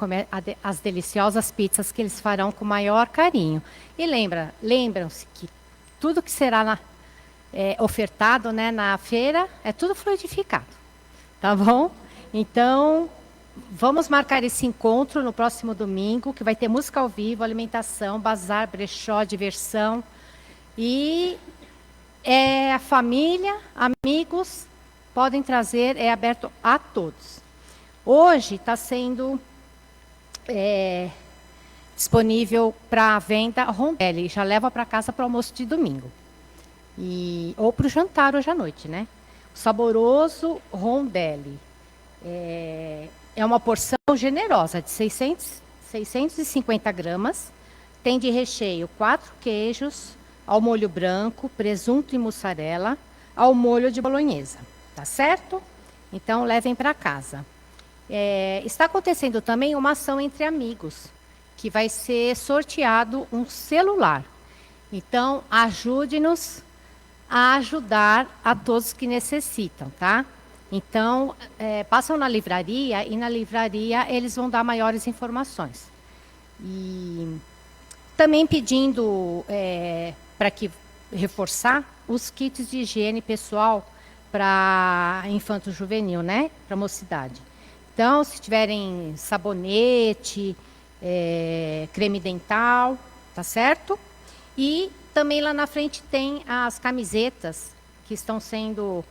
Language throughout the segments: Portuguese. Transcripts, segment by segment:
comer as deliciosas pizzas que eles farão com o maior carinho. E lembram-se que tudo que será ofertado, né, na feira é tudo fluidificado, tá bom? Então, vamos marcar esse encontro no próximo domingo, que vai ter música ao vivo, alimentação, bazar, brechó, diversão. E a família, amigos, podem trazer, é aberto a todos. Hoje está sendo disponível para venda rondelli, já leva para casa para o almoço de domingo. Ou para o jantar hoje à noite, né? O saboroso rondelli. É uma porção generosa, de 650 gramas. Tem de recheio 4 queijos, ao molho branco, presunto e mussarela, ao molho de bolonhesa. Tá certo? Então, levem para casa. Está acontecendo também uma ação entre amigos, que vai ser sorteado um celular. Então, ajude-nos a ajudar a todos que necessitam, tá? Então, passam na livraria e na livraria eles vão dar maiores informações. E também pedindo para que reforçar os kits de higiene pessoal para infanto-juvenil, né? Para mocidade. Então, se tiverem sabonete, creme dental, tá certo? E também lá na frente tem as camisetas que estão sendo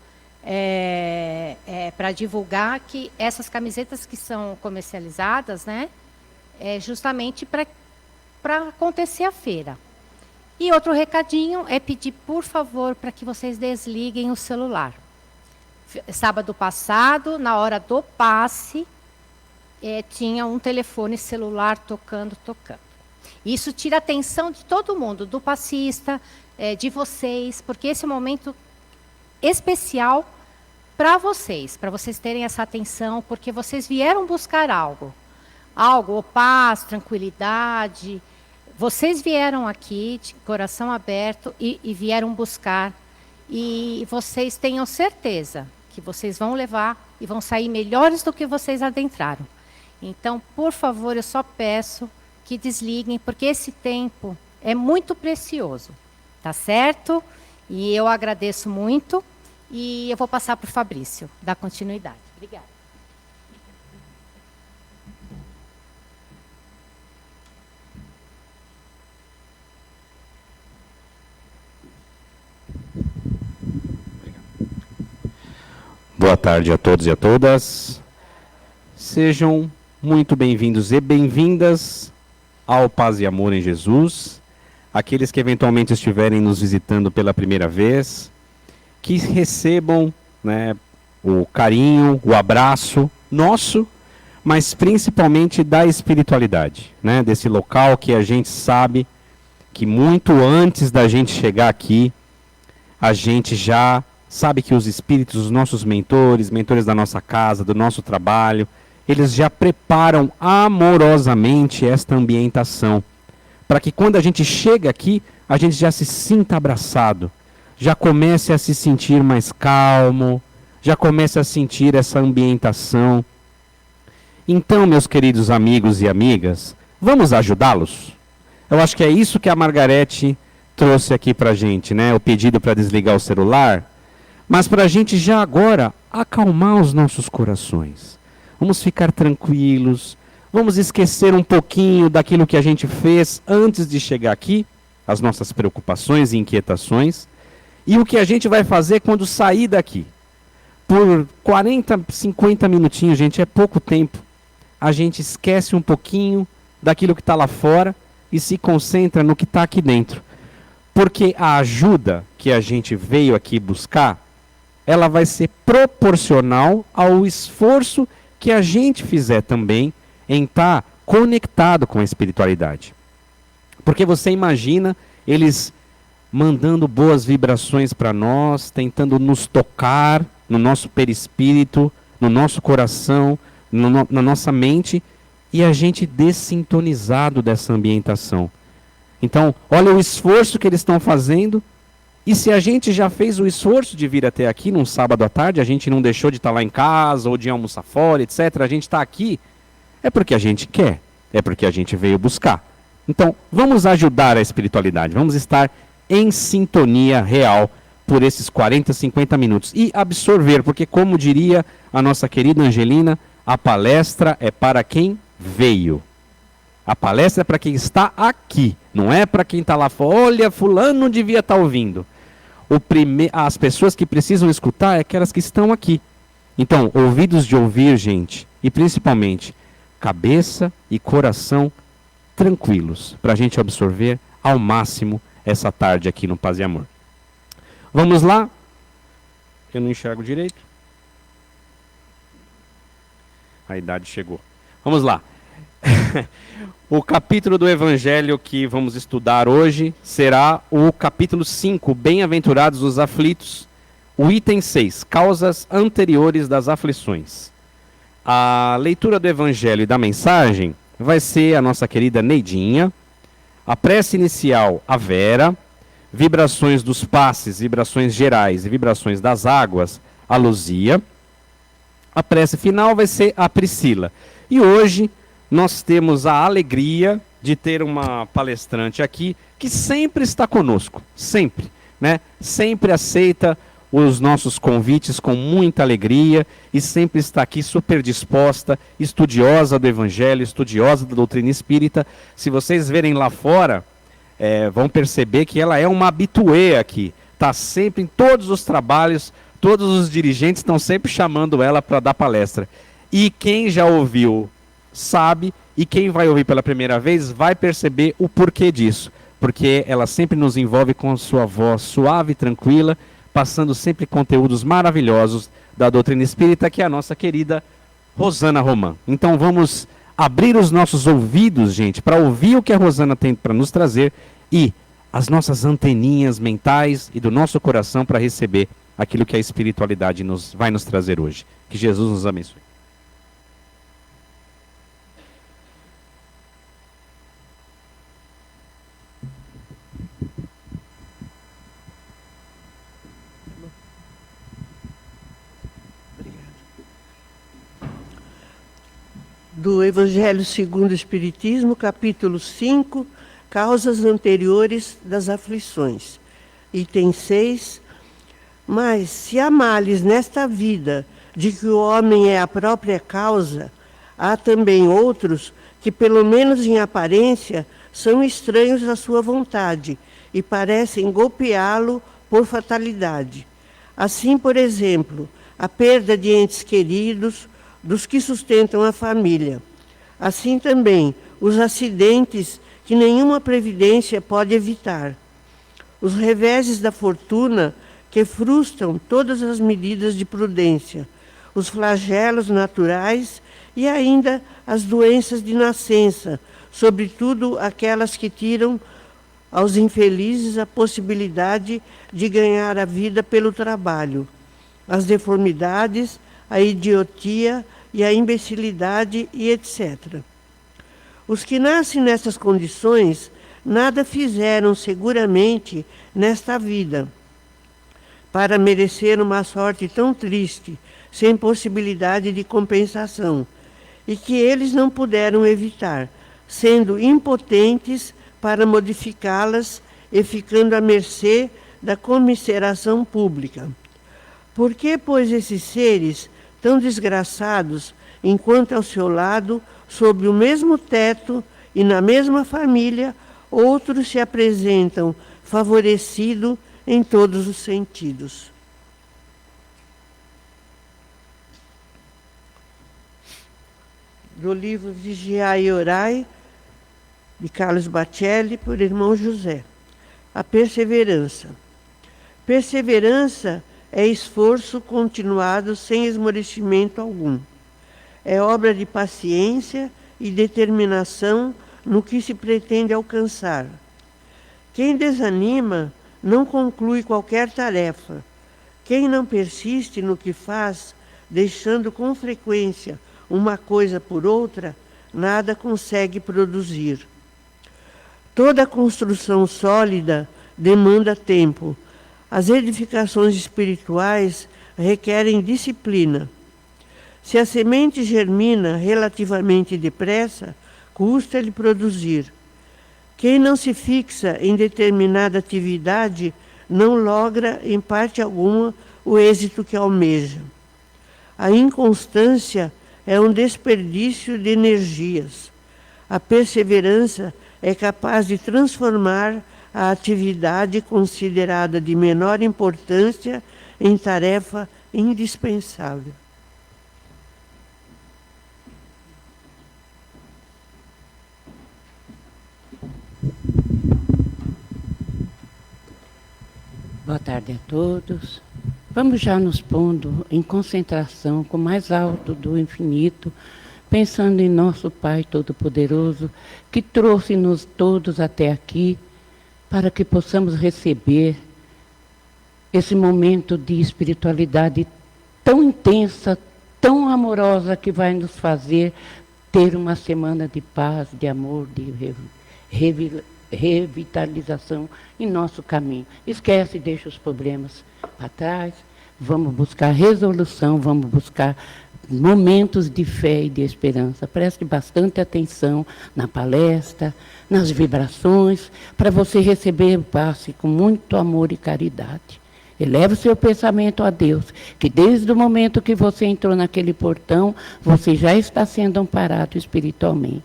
para divulgar, que essas camisetas que são comercializadas, né? Justamente para acontecer a feira. E outro recadinho é pedir, por favor, para que vocês desliguem o celular. Sábado passado, na hora do passe, tinha um telefone celular tocando. Isso tira a atenção de todo mundo, do passista, de vocês, porque esse é um momento especial para vocês terem essa atenção, porque vocês vieram buscar algo, paz, tranquilidade. Vocês vieram aqui de coração aberto e vieram buscar, e vocês tenham certeza que vocês vão levar e vão sair melhores do que vocês adentraram. Então, por favor, eu só peço que desliguem, porque esse tempo é muito precioso, tá certo? E eu agradeço muito, e eu vou passar para o Fabrício, dar continuidade. Obrigada. Boa tarde a todos e a todas. Sejam muito bem-vindos e bem-vindas ao Paz e Amor em Jesus. Aqueles que eventualmente estiverem nos visitando pela primeira vez, que recebam, né, o carinho, o abraço nosso, mas principalmente da espiritualidade, né, desse local que a gente sabe que muito antes da gente chegar aqui, a gente já sabe que os espíritos, os nossos mentores da nossa casa, do nosso trabalho, eles já preparam amorosamente esta ambientação, para que quando a gente chega aqui, a gente já se sinta abraçado, já comece a se sentir mais calmo, já comece a sentir essa ambientação. Então, meus queridos amigos e amigas, vamos ajudá-los? Eu acho que é isso que a Margarete trouxe aqui para a gente, né? O pedido para desligar o celular. Mas para a gente já agora acalmar os nossos corações. Vamos ficar tranquilos, vamos esquecer um pouquinho daquilo que a gente fez antes de chegar aqui, as nossas preocupações e inquietações, e o que a gente vai fazer quando sair daqui. Por 40, 50 minutinhos, gente, é pouco tempo. A gente esquece um pouquinho daquilo que está lá fora e se concentra no que está aqui dentro. Porque a ajuda que a gente veio aqui buscar, ela vai ser proporcional ao esforço que a gente fizer também em estar conectado com a espiritualidade. Porque você imagina eles mandando boas vibrações para nós, tentando nos tocar no nosso perispírito, no nosso coração, na nossa mente, e a gente dessintonizado dessa ambientação. Então, olha o esforço que eles estão fazendo. E se a gente já fez o esforço de vir até aqui num sábado à tarde, a gente não deixou de estar lá em casa ou de almoçar fora, etc. A gente está aqui, É porque a gente quer, é porque a gente veio buscar. Então, vamos ajudar a espiritualidade, vamos estar em sintonia real por esses 40, 50 minutos e absorver, porque como diria a nossa querida Angelina, a palestra é para quem veio. A palestra é para quem está aqui, não é para quem está lá fora. Olha, fulano não devia estar ouvindo. As pessoas que precisam escutar é aquelas que estão aqui. Então, ouvidos de ouvir, gente, e principalmente cabeça e coração tranquilos, para a gente absorver ao máximo essa tarde aqui no Paz e Amor. Vamos lá? Eu não enxergo direito. A idade chegou. Vamos lá. O capítulo do Evangelho que vamos estudar hoje será o capítulo 5, Bem-aventurados os aflitos, o item 6, Causas anteriores das aflições. A leitura do Evangelho e da mensagem vai ser a nossa querida Neidinha, a prece inicial, a Vera, vibrações dos passes, vibrações gerais e vibrações das águas, a Luzia. A prece final vai ser a Priscila. E hoje nós temos a alegria de ter uma palestrante aqui que sempre está conosco, sempre, né? Sempre aceita os nossos convites com muita alegria e sempre está aqui super disposta, estudiosa do Evangelho, estudiosa da doutrina espírita. Se vocês verem lá fora, vão perceber que ela é uma habituê aqui. Está sempre em todos os trabalhos, todos os dirigentes estão sempre chamando ela para dar palestra. E quem já ouviu sabe, e quem vai ouvir pela primeira vez vai perceber o porquê disso. Porque ela sempre nos envolve com sua voz suave e tranquila, passando sempre conteúdos maravilhosos da doutrina espírita, que é a nossa querida Rosana Román. Então vamos abrir os nossos ouvidos, gente, para ouvir o que a Rosana tem para nos trazer e as nossas anteninhas mentais e do nosso coração para receber aquilo que a espiritualidade vai nos trazer hoje. Que Jesus nos abençoe. Do Evangelho segundo o Espiritismo, capítulo 5, Causas anteriores das aflições. Item 6. Mas se há males nesta vida de que o homem é a própria causa, há também outros que, pelo menos em aparência, são estranhos à sua vontade e parecem golpeá-lo por fatalidade. Assim, por exemplo, a perda de entes queridos, dos que sustentam a família. Assim também, os acidentes que nenhuma previdência pode evitar. Os reveses da fortuna que frustram todas as medidas de prudência. Os flagelos naturais e ainda as doenças de nascença, sobretudo aquelas que tiram aos infelizes a possibilidade de ganhar a vida pelo trabalho. As deformidades, a idiotia e a imbecilidade e etc. Os que nascem nessas condições nada fizeram seguramente nesta vida para merecer uma sorte tão triste, sem possibilidade de compensação, e que eles não puderam evitar, sendo impotentes para modificá-las e ficando à mercê da comiseração pública. Por que, pois, esses seres tão desgraçados, enquanto ao seu lado, sob o mesmo teto e na mesma família, outros se apresentam favorecidos em todos os sentidos? Do livro Vigiai e Orai, de Carlos Bacelli, por irmão José. A perseverança. Perseverança é esforço continuado sem esmorecimento algum. É obra de paciência e determinação no que se pretende alcançar. Quem desanima não conclui qualquer tarefa. Quem não persiste no que faz, deixando com frequência uma coisa por outra, nada consegue produzir. Toda construção sólida demanda tempo. As edificações espirituais requerem disciplina. Se a semente germina relativamente depressa, custa-lhe produzir. Quem não se fixa em determinada atividade não logra, em parte alguma, o êxito que almeja. A inconstância é um desperdício de energias. A perseverança é capaz de transformar a atividade considerada de menor importância em tarefa indispensável. Boa tarde a todos. Vamos já nos pondo em concentração com o mais alto do infinito, pensando em nosso Pai Todo-Poderoso, que trouxe-nos todos até aqui, para que possamos receber esse momento de espiritualidade tão intensa, tão amorosa, que vai nos fazer ter uma semana de paz, de amor, de revitalização em nosso caminho. Esquece, deixa os problemas para trás, vamos buscar resolução, vamos buscar momentos de fé e de esperança. Preste bastante atenção na palestra, nas vibrações, para você receber o passe com muito amor e caridade. Eleve o seu pensamento a Deus, que desde o momento que você entrou naquele portão, você já está sendo amparado espiritualmente.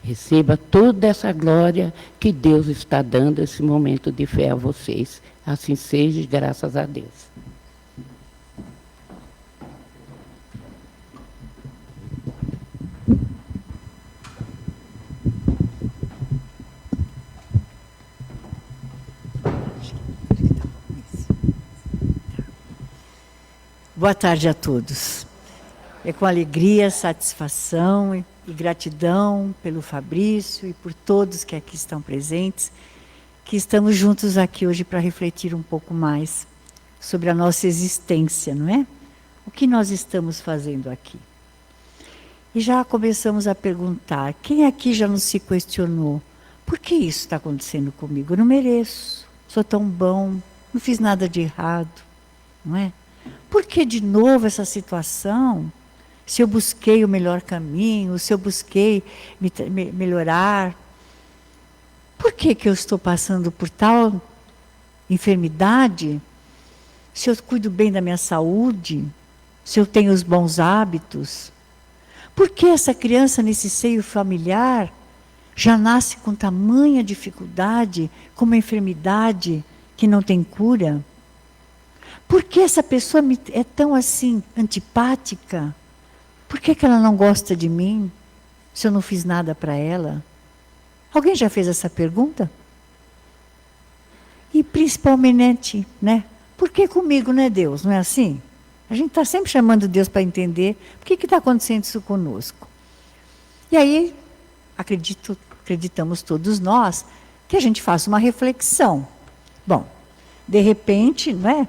Receba toda essa glória que Deus está dando esse momento de fé a vocês. Assim seja, graças a Deus. Boa tarde a todos. É com alegria, satisfação e gratidão pelo Fabrício e por todos que aqui estão presentes, que estamos juntos aqui hoje para refletir um pouco mais sobre a nossa existência, não é? O que nós estamos fazendo aqui? E já começamos a perguntar, quem aqui já não se questionou? Por que isso está acontecendo comigo? Eu não mereço, sou tão bom, não fiz nada de errado, não é? Por que de novo essa situação? Se eu busquei o melhor caminho, se eu busquei melhorar, por que eu estou passando por tal enfermidade? Se eu cuido bem da minha saúde, se eu tenho os bons hábitos, por que essa criança nesse seio familiar já nasce com tamanha dificuldade, com uma enfermidade que não tem cura? Por que essa pessoa é tão assim antipática? Por que ela não gosta de mim, se eu não fiz nada para ela? Alguém já fez essa pergunta? E principalmente, né? Por que comigo, não é Deus? Não é assim? A gente está sempre chamando Deus para entender por que está acontecendo isso conosco. E aí, acreditamos todos nós, que a gente faça uma reflexão. Bom, de repente, não é?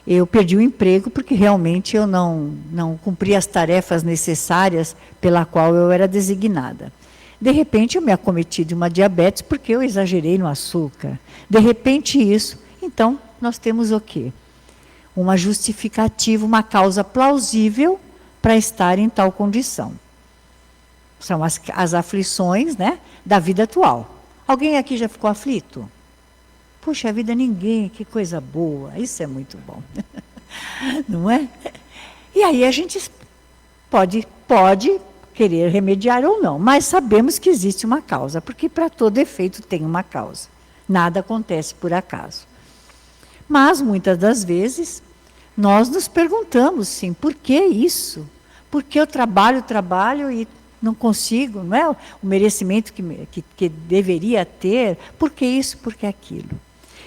Eu perdi o emprego porque realmente eu não cumpri as tarefas necessárias pela qual eu era designada. De repente eu me acometi de uma diabetes porque eu exagerei no açúcar. De repente isso. Então, nós temos o quê? Uma justificativa, uma causa plausível para estar em tal condição. São as aflições, né, da vida atual. Alguém aqui já ficou aflito? Puxa vida, ninguém, que coisa boa, isso é muito bom, não é? E aí a gente pode querer remediar ou não, mas sabemos que existe uma causa, porque para todo efeito tem uma causa, nada acontece por acaso. Mas, muitas das vezes, nós nos perguntamos, sim, por que isso? Por que eu trabalho e não consigo, não é? O merecimento que deveria ter, por que isso, por que aquilo?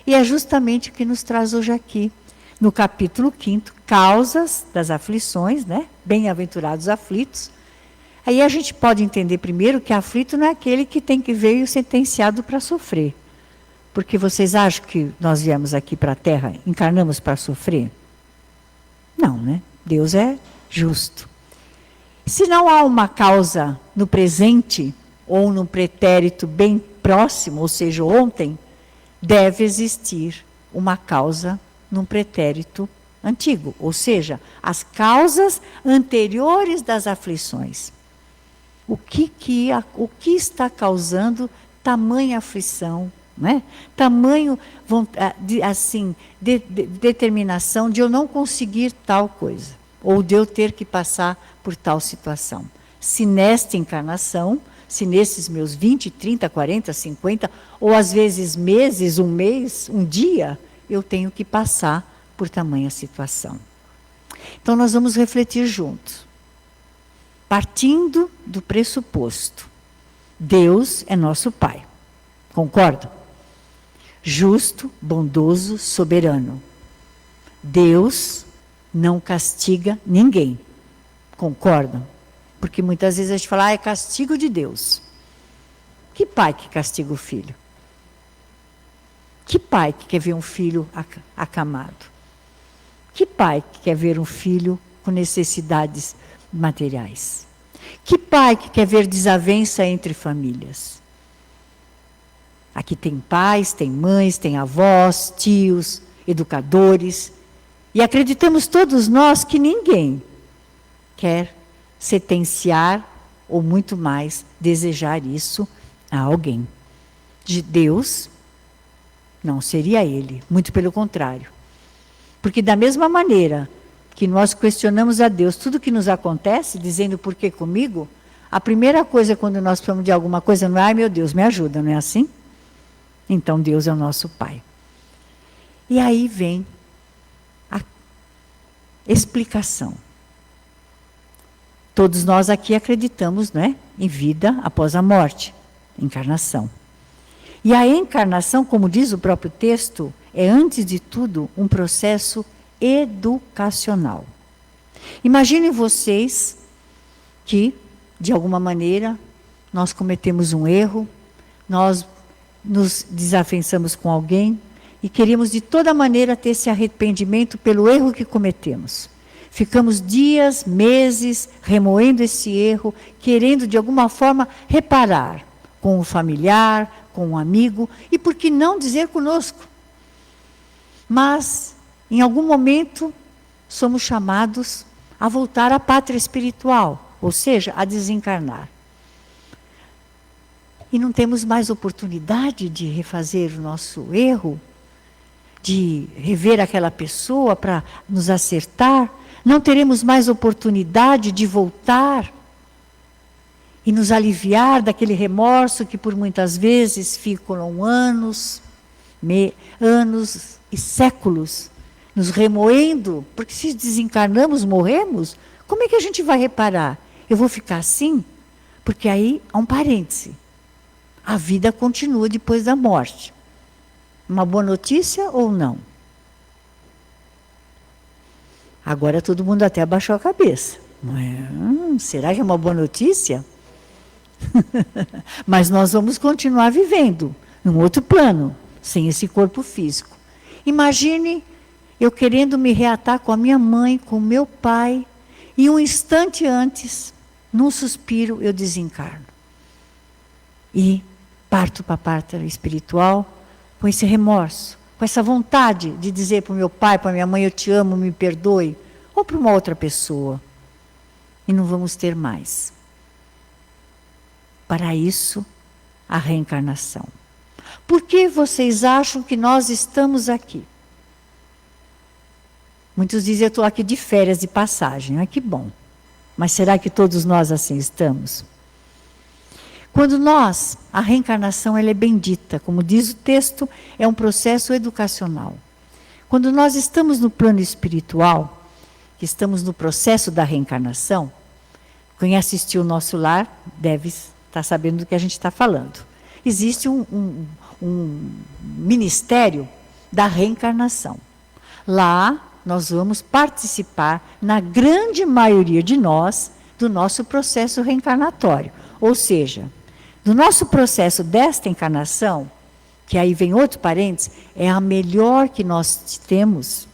E é justamente o que nos traz hoje aqui, no capítulo 5º, causas das aflições, né? Bem-aventurados aflitos. Aí a gente pode entender primeiro que aflito não é aquele que tem que veio sentenciado para sofrer. Porque vocês acham que nós viemos aqui para a Terra, encarnamos para sofrer? Não, né? Deus é justo. Se não há uma causa no presente, ou num pretérito bem próximo, ou seja, ontem, deve existir uma causa num pretérito antigo, ou seja, as causas anteriores das aflições. O que está causando tamanha aflição, né? Tamanho determinação de eu não conseguir tal coisa, ou de eu ter que passar por tal situação. Se nesta encarnação, se nesses meus 20, 30, 40, 50, ou às vezes meses, um mês, um dia, eu tenho que passar por tamanha situação. Então nós vamos refletir juntos. Partindo do pressuposto, Deus é nosso Pai. Concordam? Justo, bondoso, soberano. Deus não castiga ninguém. Concordam? Porque muitas vezes a gente fala, é castigo de Deus. Que pai que castiga o filho? Que pai que quer ver um filho acamado? Que pai que quer ver um filho com necessidades materiais? Que pai que quer ver desavença entre famílias? Aqui tem pais, tem mães, tem avós, tios, educadores. E acreditamos todos nós que ninguém quer sentenciar ou muito mais desejar isso a alguém. De Deus, não seria ele, muito pelo contrário. Porque da mesma maneira que nós questionamos a Deus tudo que nos acontece, dizendo por que comigo, a primeira coisa quando nós precisamos de alguma coisa não é, ai meu Deus, me ajuda, não é assim? Então Deus é o nosso Pai. E aí vem a explicação. Todos nós aqui acreditamos, não é, em vida após a morte, encarnação. E a encarnação, como diz o próprio texto, é antes de tudo um processo educacional. Imaginem vocês que, de alguma maneira, nós cometemos um erro, nós nos desafensamos com alguém e queríamos de toda maneira ter esse arrependimento pelo erro que cometemos. Ficamos dias, meses, remoendo esse erro, querendo de alguma forma reparar com o familiar, com um amigo, e por que não dizer conosco? Mas, em algum momento, somos chamados a voltar à pátria espiritual, ou seja, a desencarnar. E não temos mais oportunidade de refazer o nosso erro, de rever aquela pessoa para nos acertar. Não teremos mais oportunidade de voltar e nos aliviar daquele remorso que por muitas vezes ficam anos e séculos nos remoendo, porque se desencarnamos, morremos, como é que a gente vai reparar? Eu vou ficar assim? Porque aí há um parêntese. A vida continua depois da morte. Uma boa notícia ou não? Agora todo mundo até abaixou a cabeça. Será que é uma boa notícia? Mas nós vamos continuar vivendo num outro plano, sem esse corpo físico. Imagine eu querendo me reatar com a minha mãe, com o meu pai, e um instante antes, num suspiro, eu desencarno. E parto para a parte espiritual com esse remorso, com essa vontade de dizer para o meu pai, para a minha mãe, eu te amo, me perdoe, ou para uma outra pessoa. E não vamos ter mais. Para isso, a reencarnação. Por que vocês acham que nós estamos aqui? Muitos dizem, eu estou aqui de férias, de passagem. Que bom. Mas será que todos nós assim estamos? Quando a reencarnação ela é bendita, como diz o texto, é um processo educacional. Quando nós estamos no plano espiritual, que estamos no processo da reencarnação, quem assistiu o Nosso Lar deve estar sabendo do que a gente está falando. Existe um ministério da reencarnação. Lá nós vamos participar, na grande maioria de nós, do nosso processo reencarnatório. Ou seja, do nosso processo desta encarnação, que aí vem outro parênteses, é a melhor que nós temos,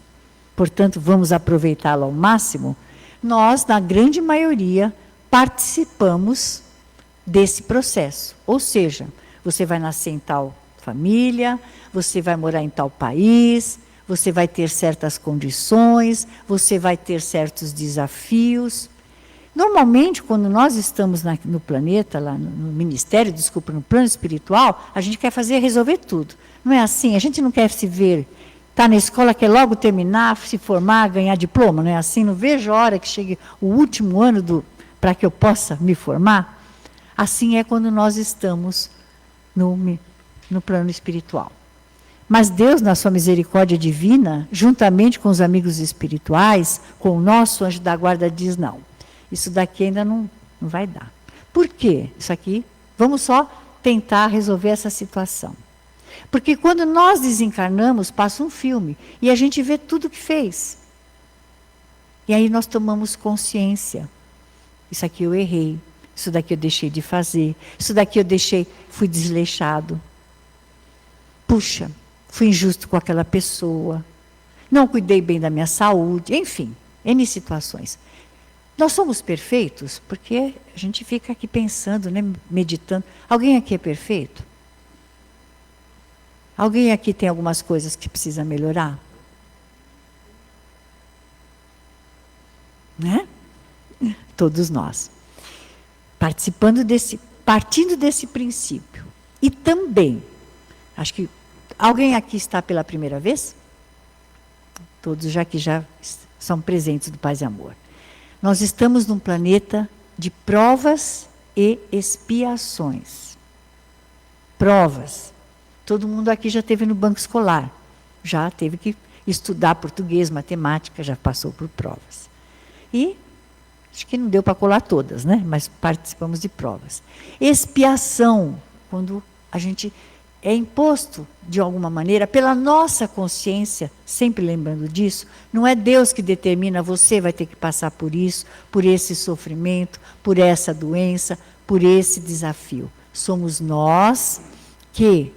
portanto, vamos aproveitá-la ao máximo. Nós, na grande maioria, participamos desse processo. Ou seja, você vai nascer em tal família, você vai morar em tal país, você vai ter certas condições, você vai ter certos desafios. Normalmente, quando nós estamos no planeta, lá no ministério, desculpa, no plano espiritual, a gente quer resolver tudo. Não é assim? A gente não quer se ver, estar na escola, quer logo terminar, se formar, ganhar diploma, não é assim? Não vejo a hora que chegue o último ano para que eu possa me formar. Assim é quando nós estamos no plano espiritual. Mas Deus, na sua misericórdia divina, juntamente com os amigos espirituais, com o nosso anjo da guarda, diz não. Isso daqui ainda não vai dar. Por quê? Isso aqui, vamos só tentar resolver essa situação. Porque quando nós desencarnamos, passa um filme e a gente vê tudo o que fez. E aí nós tomamos consciência. Isso aqui eu errei, isso daqui eu deixei de fazer, isso daqui eu fui desleixado. Puxa, fui injusto com aquela pessoa, não cuidei bem da minha saúde, enfim, N situações. Nós somos perfeitos porque a gente fica aqui pensando, né, meditando. Alguém aqui é perfeito? Alguém aqui tem algumas coisas que precisa melhorar? Né? Todos nós. Partindo desse princípio. E também, acho que alguém aqui está pela primeira vez? Todos já são presentes do Paz e Amor. Nós estamos num planeta de provas e expiações. Provas. Todo mundo aqui já esteve no banco escolar. Já teve que estudar português, matemática, já passou por provas. E acho que não deu para colar todas, né? Mas participamos de provas. Expiação, quando a gente é imposto, de alguma maneira, pela nossa consciência, sempre lembrando disso, não é Deus que determina, você vai ter que passar por isso, por esse sofrimento, por essa doença, por esse desafio. Somos nós que,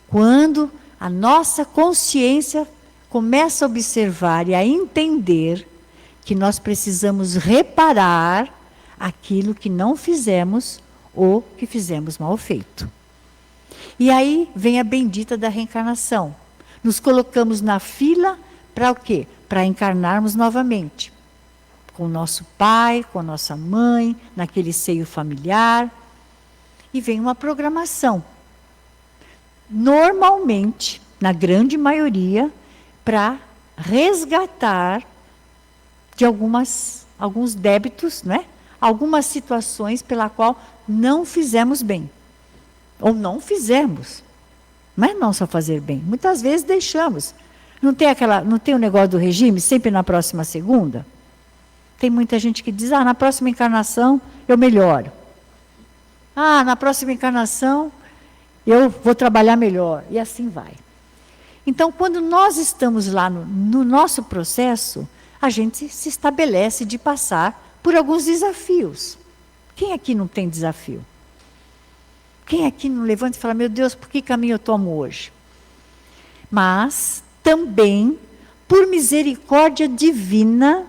quando a nossa consciência começa a observar e a entender que nós precisamos reparar aquilo que não fizemos ou que fizemos mal feito. E aí vem a bendita da reencarnação. Nos colocamos na fila para o quê? Para encarnarmos novamente. Com o nosso pai, com a nossa mãe, naquele seio familiar. E vem uma programação. Normalmente, na grande maioria, para resgatar de alguns débitos, né? Algumas situações pela qual não fizemos bem. Ou não fizemos. Mas não só fazer bem. Muitas vezes deixamos. Não tem o negócio do regime, sempre na próxima segunda? Tem muita gente que diz, na próxima encarnação eu melhoro. Na próxima encarnação eu vou trabalhar melhor. E assim vai. Então, quando nós estamos lá no nosso processo, a gente se estabelece de passar por alguns desafios. Quem aqui não tem desafio? Quem aqui não levanta e fala, meu Deus, por que caminho eu tomo hoje? Mas também, por misericórdia divina,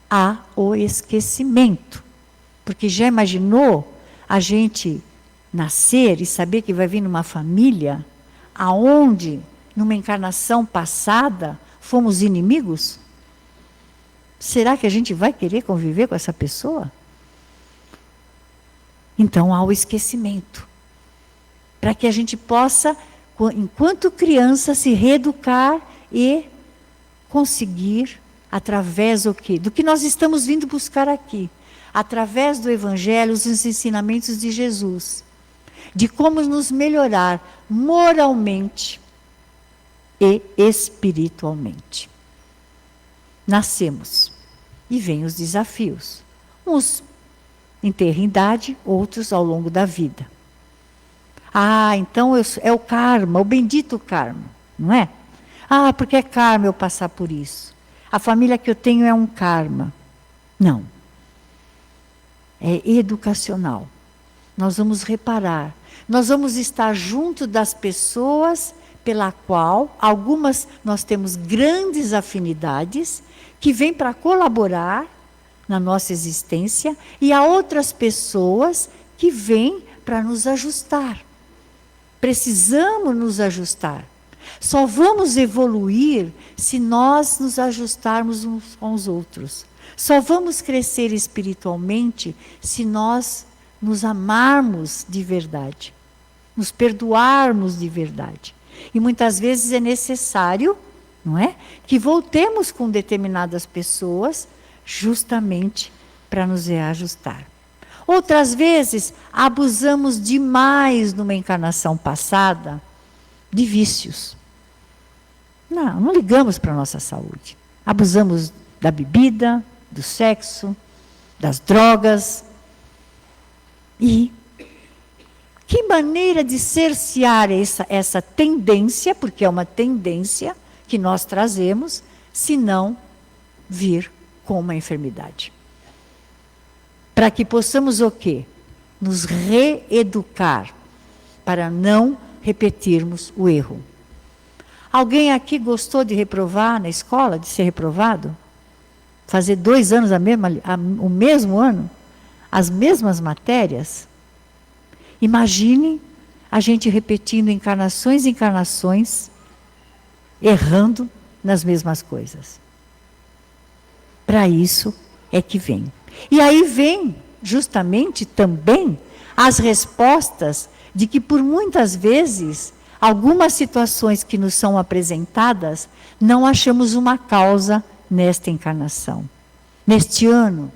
há o esquecimento. Porque já imaginou a gente nascer e saber que vai vir numa família aonde, numa encarnação passada, fomos inimigos? Será que a gente vai querer conviver com essa pessoa? Então há o esquecimento. Para que a gente possa, enquanto criança, se reeducar e conseguir, através do que nós estamos vindo buscar aqui, através do Evangelho, os ensinamentos de Jesus, de como nos melhorar moralmente e espiritualmente. Nascemos e vêm os desafios. Uns em ter idade, outros ao longo da vida. Então é o karma, o bendito karma, não é? Porque é karma eu passar por isso. A família que eu tenho é um karma. Não. É educacional. Nós vamos reparar. Nós vamos estar junto das pessoas pela qual algumas nós temos grandes afinidades que vêm para colaborar na nossa existência e há outras pessoas que vêm para nos ajustar. Precisamos nos ajustar. Só vamos evoluir se nós nos ajustarmos uns com os outros. Só vamos crescer espiritualmente se nós nos amarmos de verdade, nos perdoarmos de verdade. E muitas vezes é necessário, não é, que voltemos com determinadas pessoas justamente para nos reajustar. Outras vezes, abusamos demais numa encarnação passada de vícios. Não ligamos para a nossa saúde. Abusamos da bebida, do sexo, das drogas. E que maneira de cercear essa tendência, porque é uma tendência que nós trazemos, se não vir com uma enfermidade. Para que possamos o quê? Nos reeducar, para não repetirmos o erro. Alguém aqui gostou de reprovar na escola, de ser reprovado? Fazer 2 anos o mesmo ano? As mesmas matérias? Imagine a gente repetindo encarnações e encarnações, errando nas mesmas coisas. Para isso é que vem. E aí vem justamente também as respostas de que por muitas vezes algumas situações que nos são apresentadas não achamos uma causa nesta encarnação, neste ano,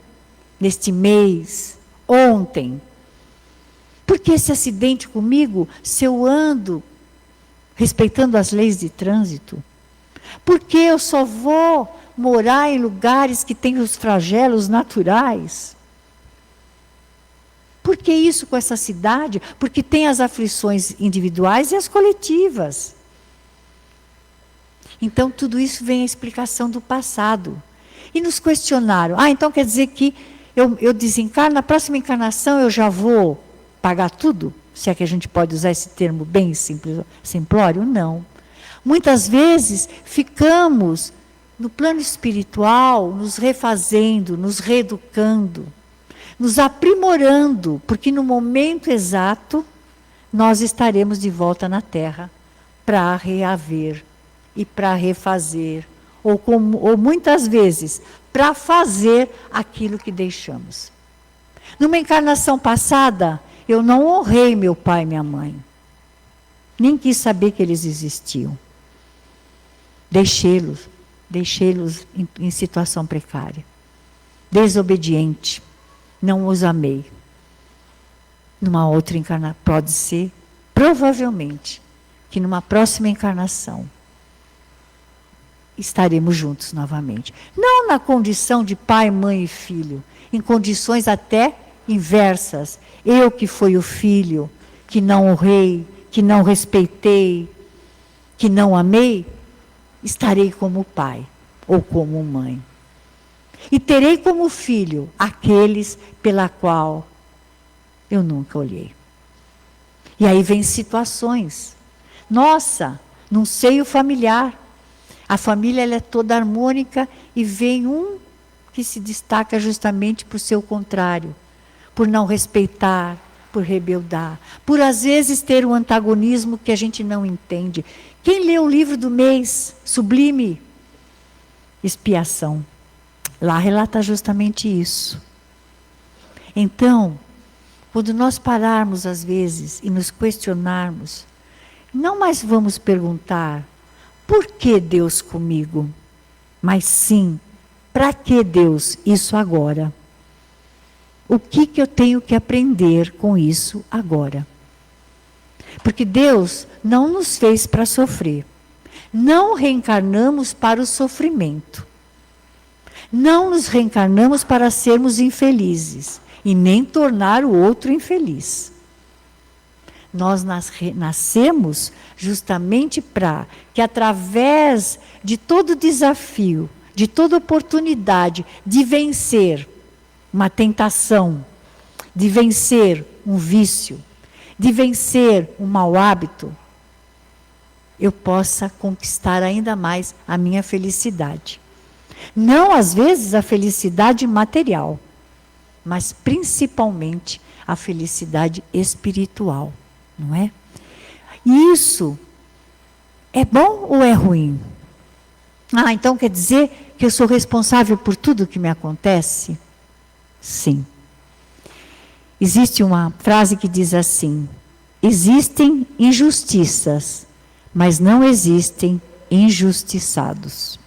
neste mês, ontem. Porque esse acidente comigo, se eu ando respeitando as leis de trânsito? Porque eu só vou morar em lugares que têm os flagelos naturais? Por que isso com essa cidade? Porque tem as aflições individuais e as coletivas. Então, tudo isso vem a explicação do passado. E nos questionaram. Então quer dizer que eu desencarno, na próxima encarnação eu já vou pagar tudo? Se é que a gente pode usar esse termo bem simplório? Não. Muitas vezes ficamos no plano espiritual, nos refazendo, nos reeducando, nos aprimorando, porque no momento exato nós estaremos de volta na Terra para reaver e para refazer, ou muitas vezes para fazer aquilo que deixamos. Numa encarnação passada, eu não honrei meu pai e minha mãe, nem quis saber que eles existiam. Deixei-los em situação precária, desobediente, não os amei. Numa outra encarnação, pode ser, provavelmente, que numa próxima encarnação estaremos juntos novamente. Não na condição de pai, mãe e filho, em condições até inversas. Eu que fui o filho, que não honrei, que não respeitei, que não amei, estarei como pai ou como mãe. E terei como filho aqueles pela qual eu nunca olhei. E aí vem situações. Nossa, num seio familiar. A família ela é toda harmônica e vem um que se destaca justamente por seu contrário. Por não respeitar, por rebeldar. Por às vezes ter um antagonismo que a gente não entende. Quem lê o livro do mês, Sublime Expiação, lá relata justamente isso. Então, quando nós pararmos às vezes e nos questionarmos, não mais vamos perguntar, por que Deus comigo? Mas sim, para que Deus isso agora? O que eu tenho que aprender com isso agora? Porque Deus não nos fez para sofrer. Não reencarnamos para o sofrimento. Não nos reencarnamos para sermos infelizes e nem tornar o outro infeliz. Nós nascemos justamente para que, através de todo desafio, de toda oportunidade de vencer uma tentação, de vencer um vício, de vencer um mau hábito, eu possa conquistar ainda mais a minha felicidade. Não, às vezes, a felicidade material, mas principalmente a felicidade espiritual, não é? E isso é bom ou é ruim? Ah, então quer dizer que eu sou responsável por tudo que me acontece? Sim. Existe uma frase que diz assim: existem injustiças, mas não existem injustiçados.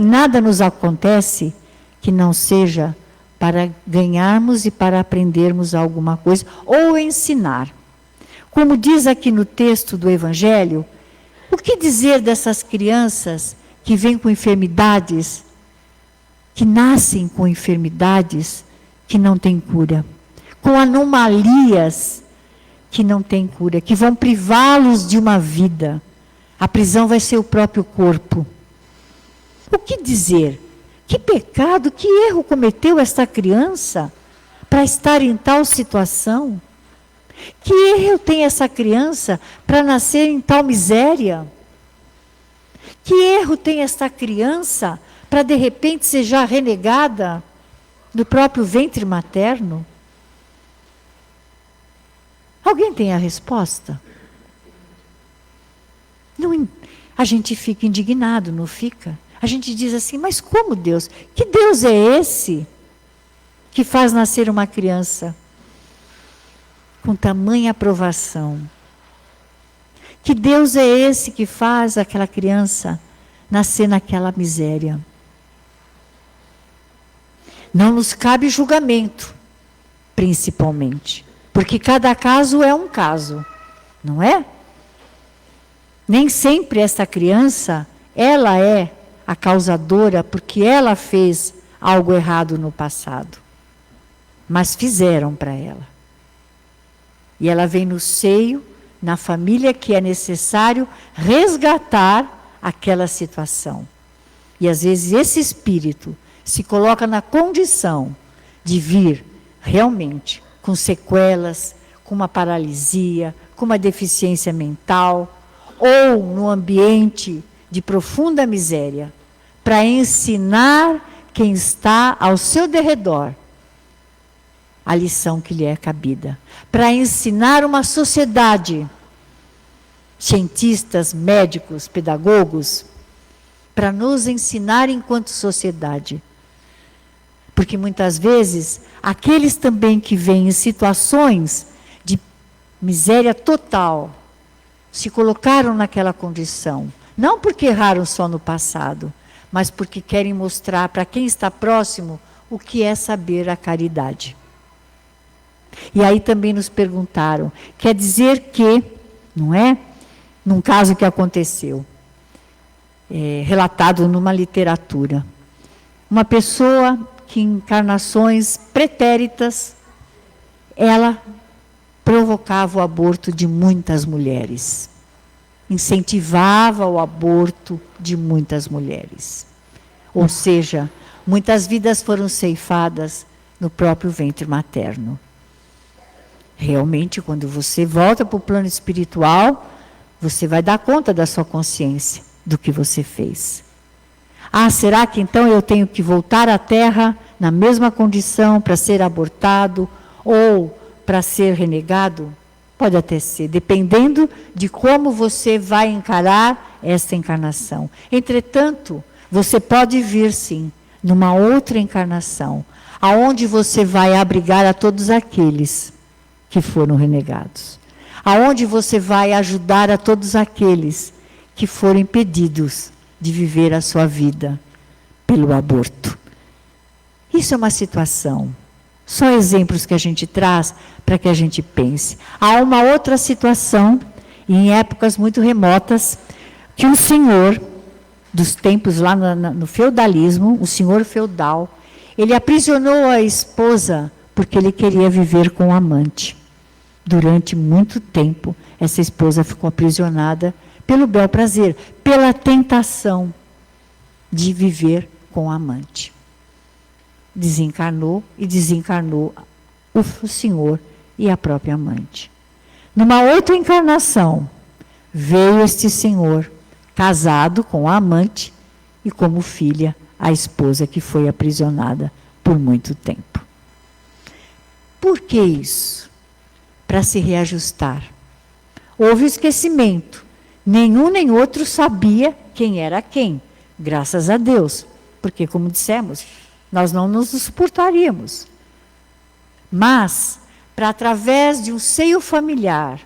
Nada nos acontece que não seja para ganharmos e para aprendermos alguma coisa, ou ensinar. Como diz aqui no texto do Evangelho, o que dizer dessas crianças que vêm com enfermidades, que nascem com enfermidades que não têm cura, com anomalias que não têm cura, que vão privá-los de uma vida? A prisão vai ser o próprio corpo. O que dizer? Que pecado, que erro cometeu esta criança para estar em tal situação? Que erro tem essa criança para nascer em tal miséria? Que erro tem esta criança para de repente ser já renegada no próprio ventre materno? Alguém tem a resposta? Não, a gente fica indignado, não fica? A gente diz assim, mas como Deus? Que Deus é esse que faz nascer uma criança com tamanha aprovação? Que Deus é esse que faz aquela criança nascer naquela miséria? Não nos cabe julgamento, principalmente, porque cada caso é um caso, não é? Nem sempre essa criança, ela é a causadora porque ela fez algo errado no passado. Mas fizeram para ela. E ela vem no seio, na família, que é necessário resgatar aquela situação. E às vezes esse espírito se coloca na condição de vir realmente com sequelas, com uma paralisia, com uma deficiência mental, ou no ambiente de profunda miséria, para ensinar quem está ao seu derredor a lição que lhe é cabida, para ensinar uma sociedade, cientistas, médicos, pedagogos, para nos ensinar enquanto sociedade. Porque muitas vezes, aqueles também que vêm em situações de miséria total, se colocaram naquela condição, não porque erraram só no passado, mas porque querem mostrar para quem está próximo o que é saber a caridade. E aí também nos perguntaram, quer dizer que, não é? Num caso que aconteceu, relatado numa literatura, uma pessoa que em encarnações pretéritas, ela provocava o aborto de muitas mulheres. Incentivava o aborto de muitas mulheres. Ou seja, muitas vidas foram ceifadas no próprio ventre materno. Realmente, quando você volta para o plano espiritual, você vai dar conta da sua consciência, do que você fez. Ah, será que então eu tenho que voltar à Terra na mesma condição para ser abortado ou para ser renegado? Pode até ser, dependendo de como você vai encarar essa encarnação. Entretanto, você pode vir, sim, numa outra encarnação, aonde você vai abrigar a todos aqueles que foram renegados. Aonde você vai ajudar a todos aqueles que foram impedidos de viver a sua vida pelo aborto. Isso é uma situação. Só exemplos que a gente traz para que a gente pense. Há uma outra situação, em épocas muito remotas, que um senhor, dos tempos lá no feudalismo, o senhor feudal, ele aprisionou a esposa porque ele queria viver com o amante. Durante muito tempo, essa esposa ficou aprisionada pelo bel prazer, pela tentação de viver com o amante. Desencarnou e desencarnou o senhor e a própria amante. Numa outra encarnação, veio este senhor, casado com a amante e como filha a esposa que foi aprisionada por muito tempo. Por que isso? Para se reajustar. Houve o esquecimento Nenhum nem outro sabia quem era quem, graças a Deus. Porque, como dissemos, nós não nos suportaríamos. Mas, para através de um seio familiar,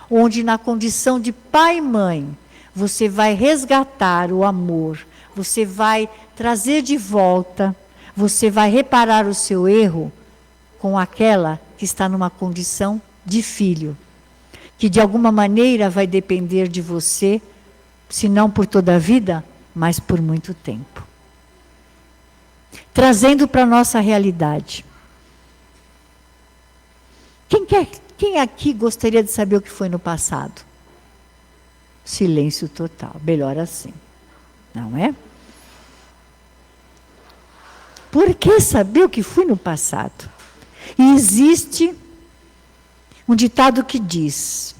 onde na condição de pai e mãe, você vai resgatar o amor, você vai trazer de volta, você vai reparar o seu erro com aquela que está numa condição de filho, que de alguma maneira vai depender de você, se não por toda a vida, mas por muito tempo. Trazendo para a nossa realidade. Quem aqui gostaria de saber o que foi no passado? Silêncio total. Melhor assim. Não é? Por que saber o que foi no passado? E existe um ditado que diz: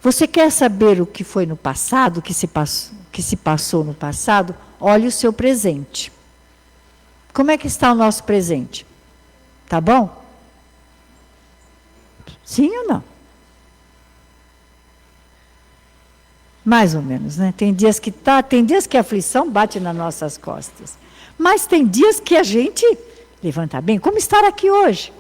você quer saber o que foi no passado, o que se passou no passado? Olhe o seu presente. Como é que está o nosso presente? Tá bom? Sim ou não? Mais ou menos, né? Tem dias que tem dias que a aflição bate nas nossas costas. Mas tem dias que a gente levanta bem, como estar aqui hoje,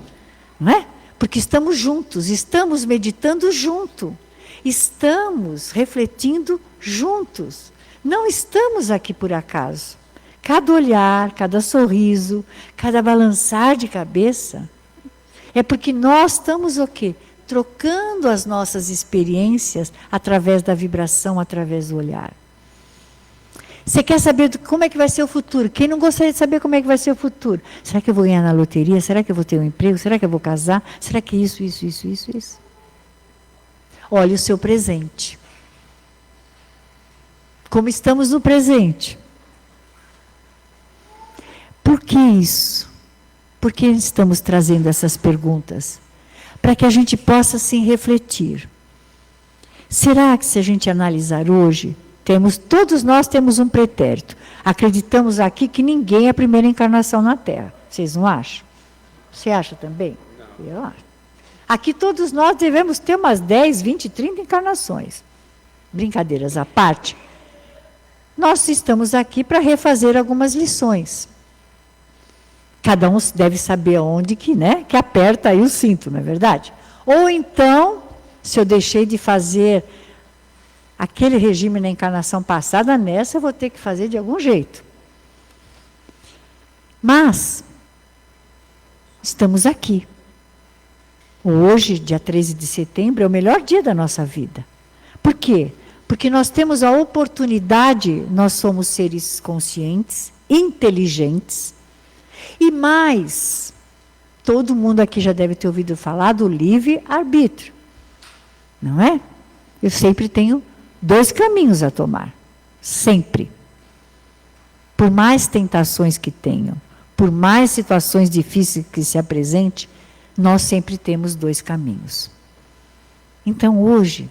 não é? Porque estamos juntos, estamos meditando junto, estamos refletindo juntos. Não estamos aqui por acaso. Cada olhar, cada sorriso, cada balançar de cabeça, é porque nós estamos o quê? Trocando as nossas experiências através da vibração, através do olhar. Você quer saber como é que vai ser o futuro? Quem não gostaria de saber como é que vai ser o futuro? Será que eu vou ganhar na loteria? Será que eu vou ter um emprego? Será que eu vou casar? Será que isso? Olhe o seu presente. Como estamos no presente? Por que isso? Por que estamos trazendo essas perguntas? Para que a gente possa, sim, refletir. Será que se a gente analisar hoje, todos nós temos um pretérito. Acreditamos aqui que ninguém é a primeira encarnação na Terra. Vocês não acham? Você acha também? Não. Eu acho. Aqui todos nós devemos ter umas 10, 20, 30 encarnações. Brincadeiras à parte. Nós estamos aqui para refazer algumas lições. Cada um deve saber aonde que aperta aí o cinto, não é verdade? Ou então, se eu deixei de fazer aquele regime na encarnação passada, nessa eu vou ter que fazer de algum jeito. Mas, estamos aqui. Hoje, dia 13 de setembro, é o melhor dia da nossa vida. Por quê? Porque nós temos a oportunidade, nós somos seres conscientes, inteligentes, e mais, todo mundo aqui já deve ter ouvido falar do livre-arbítrio. Não é? Eu sempre tenho 2 caminhos a tomar. Sempre. Por mais tentações que tenham, por mais situações difíceis que se apresentem, nós sempre temos 2 caminhos. Então, hoje,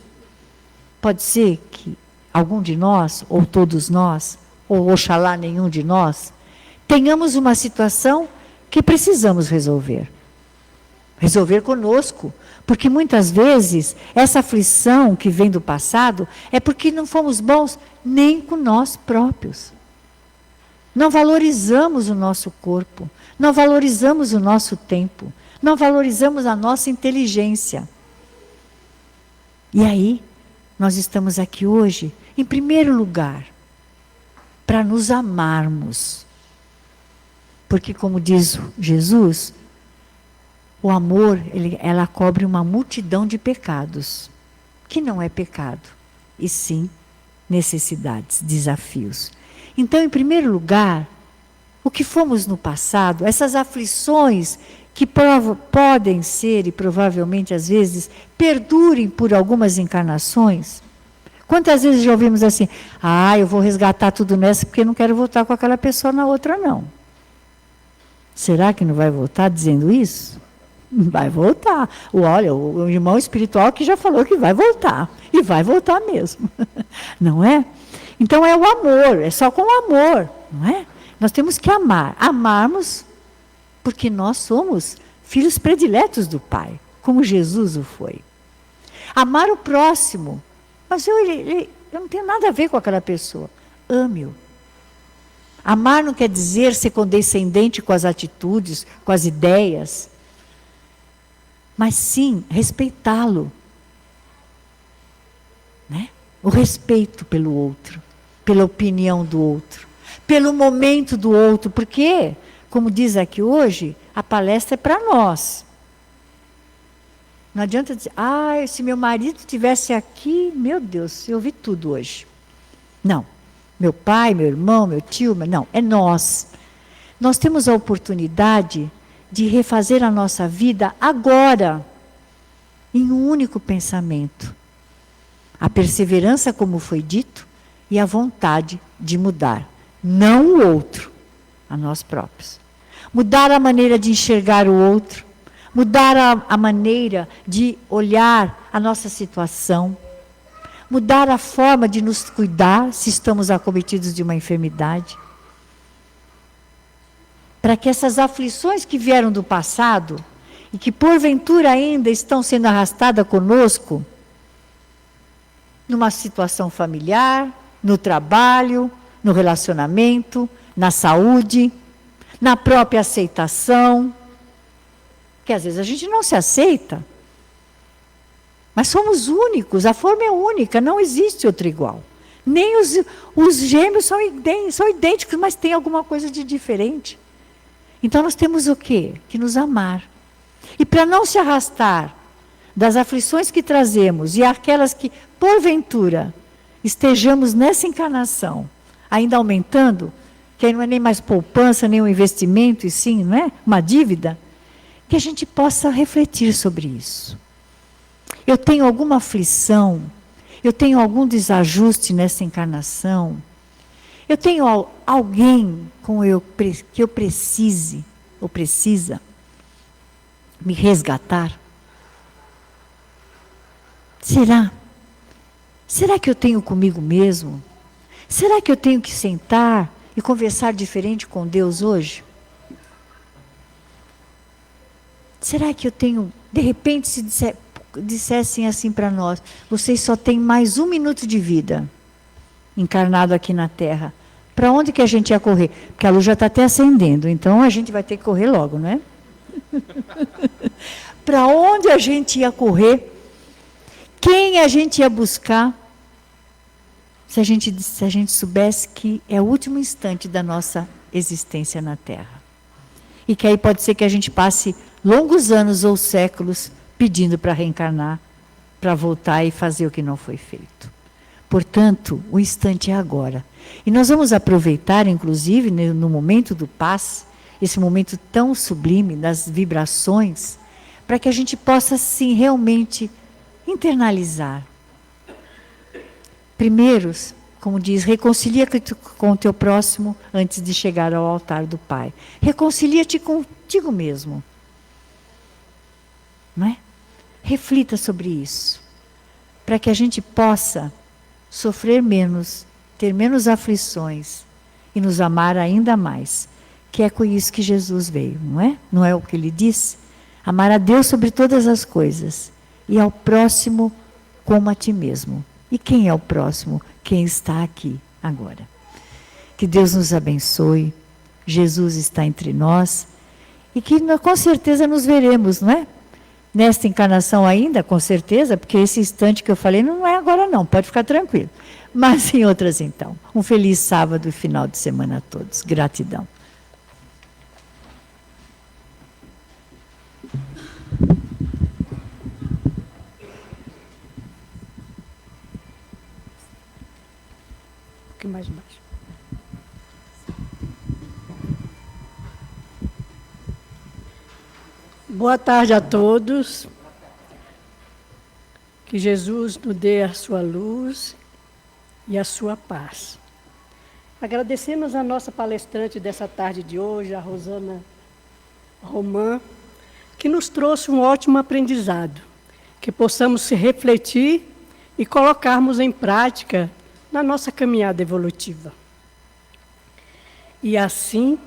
pode ser que algum de nós, ou todos nós, ou oxalá nenhum de nós, tenhamos uma situação que precisamos resolver. Resolver conosco. Porque muitas vezes, essa aflição que vem do passado é porque não fomos bons nem com nós próprios. Não valorizamos o nosso corpo, não valorizamos o nosso tempo, não valorizamos a nossa inteligência. E aí, nós estamos aqui hoje, em primeiro lugar, para nos amarmos. Porque, como diz Jesus, o amor, ela cobre uma multidão de pecados, que não é pecado, e sim necessidades, desafios. Então, em primeiro lugar, o que fomos no passado, essas aflições que podem ser, e provavelmente às vezes, perdurem por algumas encarnações. Quantas vezes já ouvimos assim, eu vou resgatar tudo nessa porque não quero voltar com aquela pessoa na outra, não. Será que não vai voltar dizendo isso? Vai voltar. Olha, o irmão espiritual que já falou que vai voltar. E vai voltar mesmo. Não é? Então é o amor, é só com o amor. Não é? Nós temos que amar. Amarmos porque nós somos filhos prediletos do Pai, como Jesus o foi. Amar o próximo Mas eu não tenho nada a ver com aquela pessoa. Ame-o. Amar não quer dizer ser condescendente com as atitudes, com as ideias, mas sim respeitá-lo. Né? O respeito pelo outro, pela opinião do outro, pelo momento do outro, porque, como diz aqui hoje, a palestra é para nós. Não adianta dizer, se meu marido estivesse aqui, meu Deus, eu ouvi tudo hoje. Não. Meu pai, meu irmão, meu tio, não, é nós. Nós temos a oportunidade de refazer a nossa vida agora, em um único pensamento. A perseverança, como foi dito, e a vontade de mudar. Não o outro, a nós próprios. Mudar a maneira de enxergar o outro, mudar a maneira de olhar a nossa situação, mudar a forma de nos cuidar se estamos acometidos de uma enfermidade. Para que essas aflições que vieram do passado e que porventura ainda estão sendo arrastadas conosco, numa situação familiar, no trabalho, no relacionamento, na saúde, na própria aceitação, que às vezes a gente não se aceita, mas somos únicos, a forma é única, não existe outra igual. Nem os gêmeos são idênticos, mas tem alguma coisa de diferente. Então nós temos o quê? Que nos amar. E para não se arrastar das aflições que trazemos e aquelas que, porventura, estejamos nessa encarnação, ainda aumentando, que aí não é nem mais poupança, nem um investimento, e sim, não é? Uma dívida, que a gente possa refletir sobre isso. Eu tenho alguma aflição, eu tenho algum desajuste nessa encarnação, eu tenho alguém que eu precise, ou precisa, me resgatar? Será? Será que eu tenho comigo mesmo? Será que eu tenho que sentar e conversar diferente com Deus hoje? Será que eu tenho, de repente, se dissessem assim para nós, vocês só têm mais 1 minuto de vida, encarnado aqui na Terra. Para onde que a gente ia correr? Porque a luz já está até acendendo, então a gente vai ter que correr logo, não é? Para onde a gente ia correr? Quem a gente ia buscar? Se a gente soubesse que é o último instante da nossa existência na Terra. E que aí pode ser que a gente passe longos anos ou séculos pedindo para reencarnar, para voltar e fazer o que não foi feito. Portanto, o instante é agora. E nós vamos aproveitar, inclusive, no momento do passe, esse momento tão sublime das vibrações, para que a gente possa, sim, realmente internalizar. Primeiro, como diz, reconcilia-te com o teu próximo antes de chegar ao altar do Pai. Reconcilia-te contigo mesmo. Não é? Reflita sobre isso, para que a gente possa sofrer menos, ter menos aflições e nos amar ainda mais, que é com isso que Jesus veio, não é? Não é o que ele disse? Amar a Deus sobre todas as coisas e ao próximo como a ti mesmo. E quem é o próximo? Quem está aqui agora. Que Deus nos abençoe, Jesus está entre nós e que com certeza nos veremos, não é? Nesta encarnação ainda, com certeza, porque esse instante que eu falei não é agora não, pode ficar tranquilo. Mas em outras então. Um feliz sábado e final de semana a todos. Gratidão. Um pouquinho mais baixo. Boa tarde a todos. Que Jesus nos dê a sua luz e a sua paz. Agradecemos a nossa palestrante dessa tarde de hoje, a Rosana Romã, que nos trouxe um ótimo aprendizado, que possamos se refletir e colocarmos em prática na nossa caminhada evolutiva. E assim,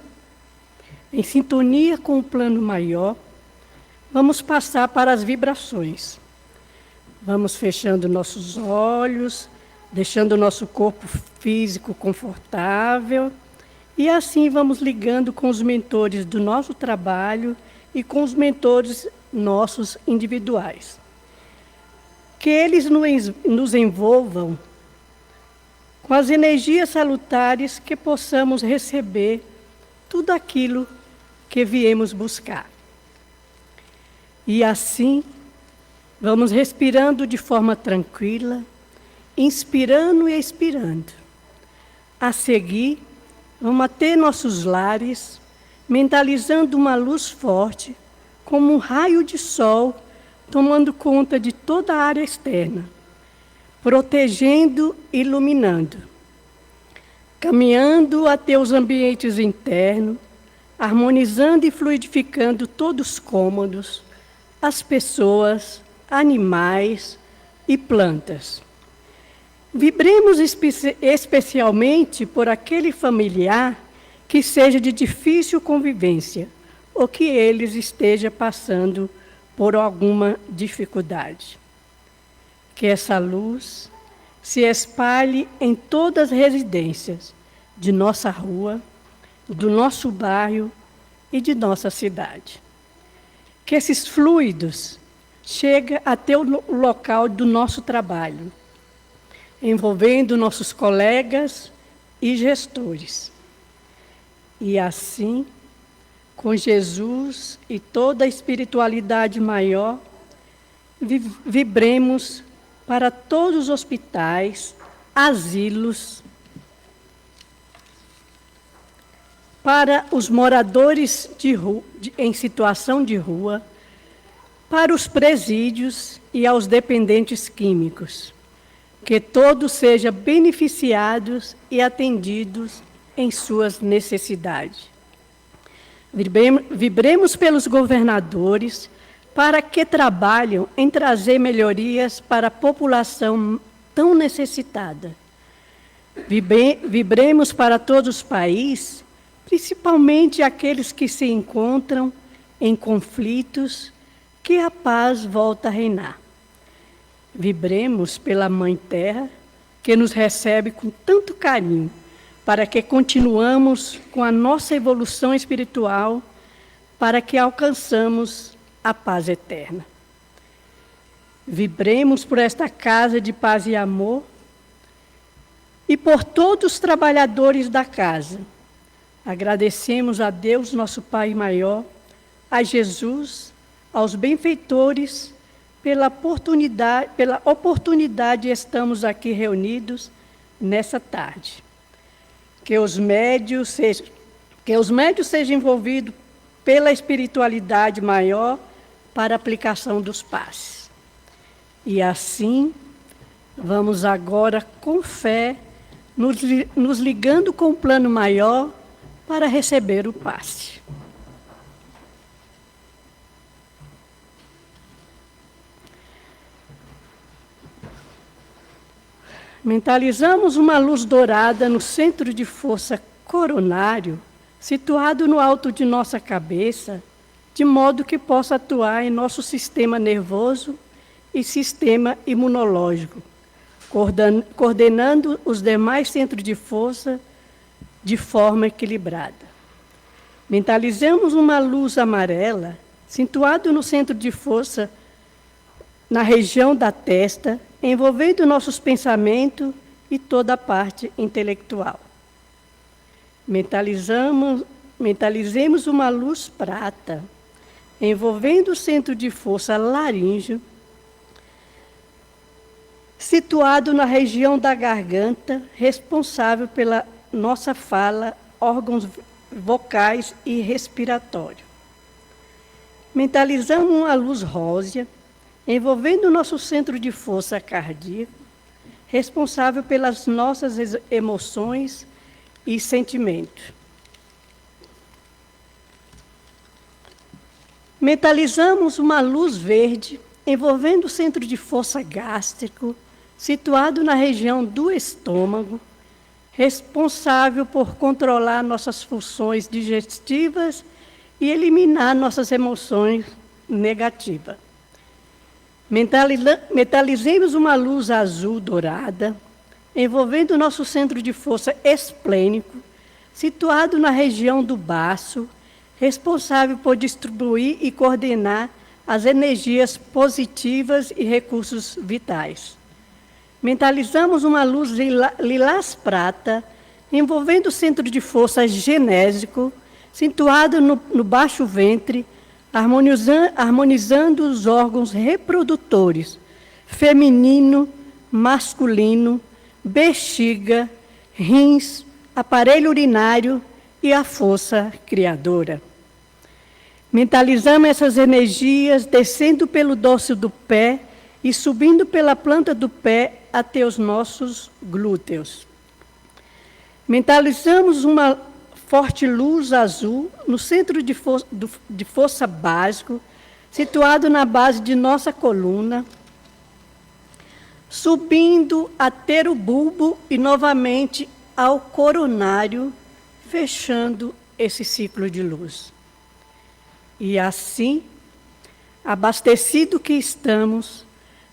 em sintonia com o plano maior, vamos passar para as vibrações. Vamos fechando nossos olhos, deixando o nosso corpo físico confortável. E assim vamos ligando com os mentores do nosso trabalho e com os mentores nossos individuais. Que eles nos envolvam com as energias salutares que possamos receber tudo aquilo que viemos buscar. E assim, vamos respirando de forma tranquila, inspirando e expirando. A seguir, vamos até nossos lares, mentalizando uma luz forte, como um raio de sol, tomando conta de toda a área externa, protegendo e iluminando. Caminhando até os ambientes internos, harmonizando e fluidificando todos os cômodos, as pessoas, animais e plantas. Vibremos especialmente por aquele familiar que seja de difícil convivência ou que eles estejam passando por alguma dificuldade. Que essa luz se espalhe em todas as residências de nossa rua, do nosso bairro e de nossa cidade. Que esses fluidos cheguem até o local do nosso trabalho, envolvendo nossos colegas e gestores. E assim, com Jesus e toda a espiritualidade maior, vibremos para todos os hospitais, asilos, para os moradores em situação de rua, para os presídios e aos dependentes químicos. Que todos sejam beneficiados e atendidos em suas necessidades. Vibremos pelos governadores para que trabalhem em trazer melhorias para a população tão necessitada. Vibremos para todos os países, principalmente aqueles que se encontram em conflitos, que a paz volta a reinar. Vibremos pela Mãe Terra, que nos recebe com tanto carinho, para que continuamos com a nossa evolução espiritual, para que alcançamos a paz eterna. Vibremos por esta casa de paz e amor e por todos os trabalhadores da casa. Agradecemos a Deus, nosso Pai maior, a Jesus, aos benfeitores, pela oportunidade de estamos aqui reunidos nessa tarde. Que os médios sejam envolvidos pela espiritualidade maior para a aplicação dos passes. E assim, vamos agora, com fé, nos ligando com o plano maior para receber o passe. Mentalizamos uma luz dourada no centro de força coronário, situado no alto de nossa cabeça, de modo que possa atuar em nosso sistema nervoso e sistema imunológico, coordenando os demais centros de força de forma equilibrada. Mentalizamos uma luz amarela, situado no centro de força, na região da testa, envolvendo nossos pensamentos e toda a parte intelectual. Mentalizemos uma luz prata, envolvendo o centro de força laríngeo, situado na região da garganta, responsável pela nossa fala, órgãos vocais e respiratório. Mentalizamos uma luz rósea, envolvendo o nosso centro de força cardíaco, responsável pelas nossas emoções e sentimentos. Mentalizamos uma luz verde, envolvendo o centro de força gástrico, situado na região do estômago, responsável por controlar nossas funções digestivas e eliminar nossas emoções negativas. Mentalizemos uma luz azul dourada, envolvendo o nosso centro de força esplênico, situado na região do baço, responsável por distribuir e coordenar as energias positivas e recursos vitais. Mentalizamos uma luz lilás prata, envolvendo o centro de força genésico, situado no baixo ventre, harmonizando os órgãos reprodutores, feminino, masculino, bexiga, rins, aparelho urinário e a força criadora. Mentalizamos essas energias descendo pelo dorso do pé e subindo pela planta do pé até os nossos glúteos. Mentalizamos uma forte luz azul no centro de força básico, situado na base de nossa coluna, subindo até o bulbo e novamente ao coronário, fechando esse ciclo de luz. E assim, abastecido que estamos,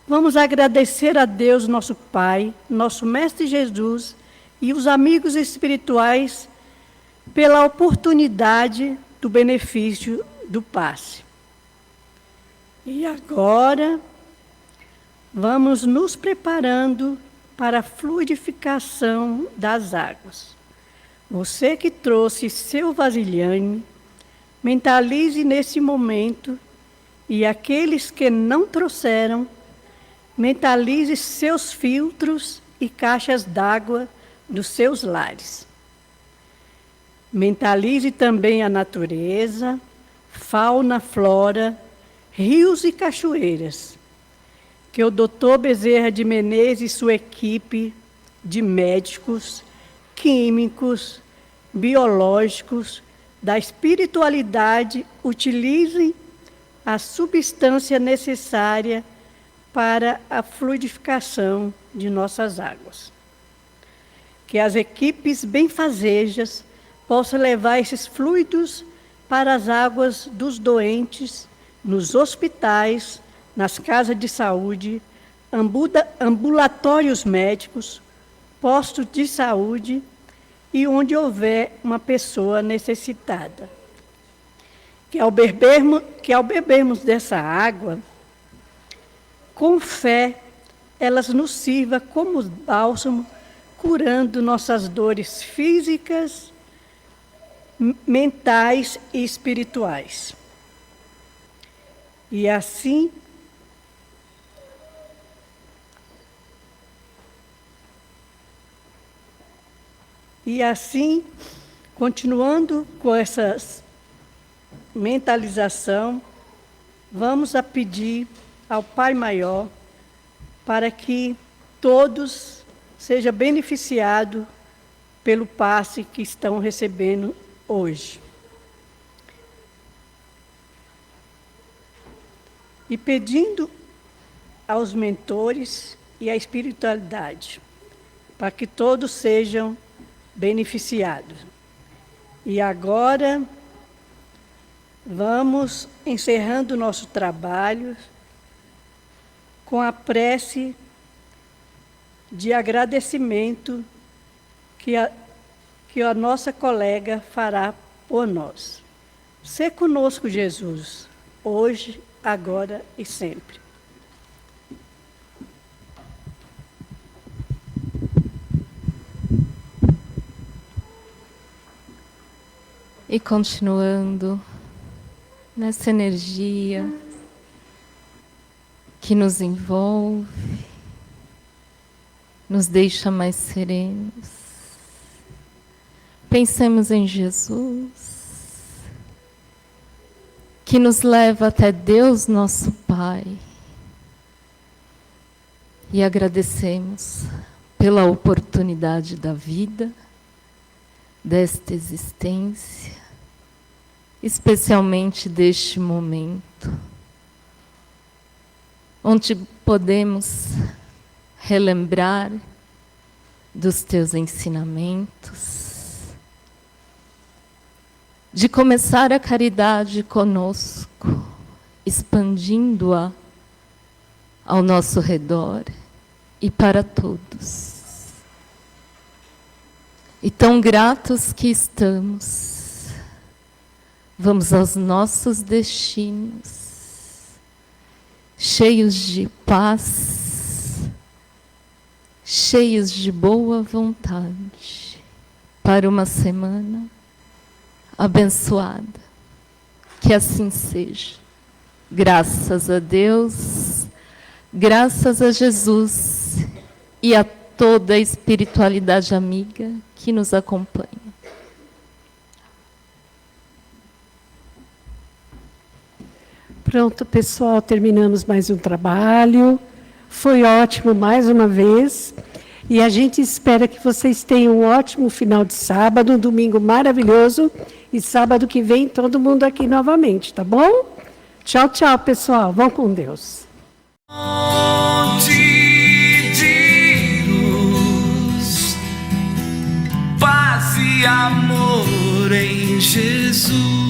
vamos agradecer a Deus, nosso Pai, nosso Mestre Jesus e os amigos espirituais pela oportunidade do benefício do passe. E agora, vamos nos preparando para a fluidificação das águas. Você que trouxe seu vasilhame, mentalize nesse momento, e aqueles que não trouxeram, mentalize seus filtros e caixas d'água dos seus lares. Mentalize também a natureza, fauna, flora, rios e cachoeiras, que o Dr. Bezerra de Menezes e sua equipe de médicos, químicos, biológicos, da espiritualidade utilizem a substância necessária para a fluidificação de nossas águas. Que as equipes benfazejas possam levar esses fluidos para as águas dos doentes, nos hospitais, nas casas de saúde, ambulatórios médicos, postos de saúde e onde houver uma pessoa necessitada. Que ao bebermos dessa água, com fé, elas nos sirvam como bálsamo, curando nossas dores físicas, mentais e espirituais. E assim, continuando com essa mentalização, vamos a pedir ao Pai Maior para que todos sejam beneficiados pelo passe que estão recebendo hoje. E pedindo aos mentores e à espiritualidade, para que todos sejam beneficiados. E agora, vamos encerrando o nosso trabalho com a prece de agradecimento que a nossa colega fará por nós. Sê conosco, Jesus, hoje, agora e sempre. E continuando nessa energia que nos envolve, nos deixa mais serenos. Pensemos em Jesus, que nos leva até Deus, nosso Pai, e agradecemos pela oportunidade da vida, desta existência, especialmente deste momento, onde podemos relembrar dos teus ensinamentos, de começar a caridade conosco, expandindo-a ao nosso redor e para todos. E tão gratos que estamos, vamos aos nossos destinos, cheios de paz, cheios de boa vontade, para uma semana abençoada. Que assim seja. Graças a Deus, graças a Jesus e a toda a espiritualidade amiga que nos acompanha. Pronto, pessoal, terminamos mais um trabalho. Foi ótimo mais uma vez. E a gente espera que vocês tenham um ótimo final de sábado, um domingo maravilhoso. E sábado que vem todo mundo aqui novamente, tá bom? Tchau, tchau, pessoal. Vão com Deus. De luz, paz e amor em Jesus.